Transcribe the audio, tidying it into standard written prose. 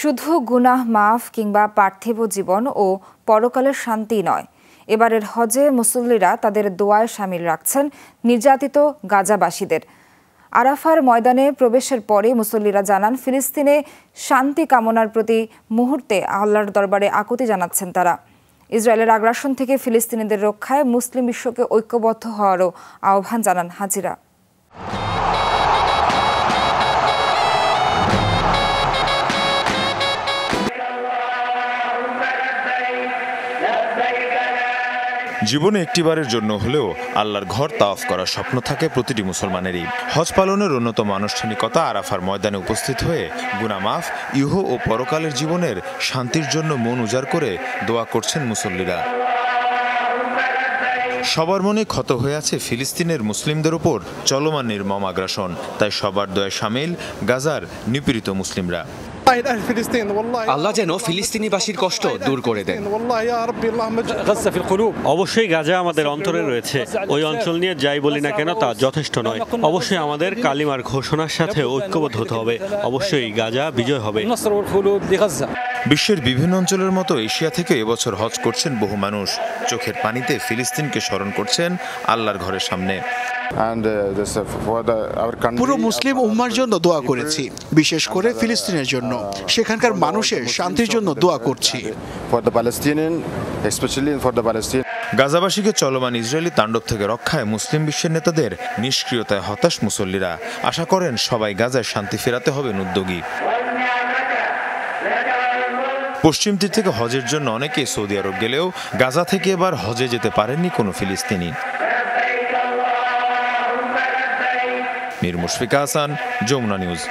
শুধু গুনাহ মাফ কিংবা পার্থিব জীবন ও পরকালের শান্তি নয়, এবারের হজে মুসল্লিরা তাদের দোয়ায় শামিল রাখছেন নির্যাতিত গাজাবাসীদের। আরাফার ময়দানে প্রবেশের পরে মুসল্লিরা জানান, ফিলিস্তিনে শান্তি কামনার প্রতি মুহূর্তে আল্লাহর দরবারে আকুতি জানাচ্ছেন তারা। ইসরায়েলের আগ্রাসন থেকে ফিলিস্তিনিদের রক্ষায় মুসলিম বিশ্বকে ঐক্যবদ্ধ হওয়ারও আহ্বান জানান হাজিরা। জীবনে একটিবারের জন্য হলেও আল্লাহর ঘর তাওয়াফ করার স্বপ্ন থাকে প্রতিটি মুসলমানেরই। হজ পালনের অন্যতম আনুষ্ঠানিকতা আরাফার ময়দানে উপস্থিত হয়ে গুনাহ মাফ, ইহ ও পরকালের জীবনের শান্তির জন্য মন উজাড় করে দোয়া করছেন মুসল্লিরা। সবার মনে ক্ষত হয়ে আছে ফিলিস্তিনের মুসলিমদের উপর চলমান নির্মম আগ্রাসন, তাই সবার দোয়ায় শামিল গাজার নিপীড়িত মুসলিমরা। আল্লাহ যেন ফিলিস্তিনিবাসীর কষ্ট দূর করে দেন। অবশ্যই গাজা আমাদের অন্তরে রয়েছে। ওই অঞ্চল নিয়ে যাই বলি না কেন তা যথেষ্ট নয়। অবশ্যই আমাদের কালিমার ঘোষণার সাথে ঐক্যবদ্ধ হতে হবে। অবশ্যই গাজা বিজয় হবে। বিশ্বের বিভিন্ন অঞ্চলের মতো এশিয়া থেকে এবছর হজ করছেন বহু মানুষ। চোখের পানিতে ফিলিস্তিনকে স্মরণ করছেন আল্লাহর ঘরের সামনে। পুরো মুসলিম উম্মার জন্য দোয়া করেছি, বিশেষ করে ফিলিস্তিনের জন্য। সেখানকার মানুষের শান্তির জন্য দোয়া করছি। গাজাবাসীকে চলমান ইসরায়েলি তাণ্ডব থেকে রক্ষায় মুসলিম বিশ্বের নেতাদের নিষ্ক্রিয়তায় হতাশ মুসল্লিরা। আশা করেন সবাই গাজায় শান্তি ফেরাতে হবেন উদ্যোগী। পশ্চিম তীর থেকে হজের জন্য অনেকেই সৌদি আরব গেলেও গাজা থেকে এবার হজে যেতে পারেননি কোনো ফিলিস্তিনি। মীর মুশফিকা হাসান, যমুনা নিউজ।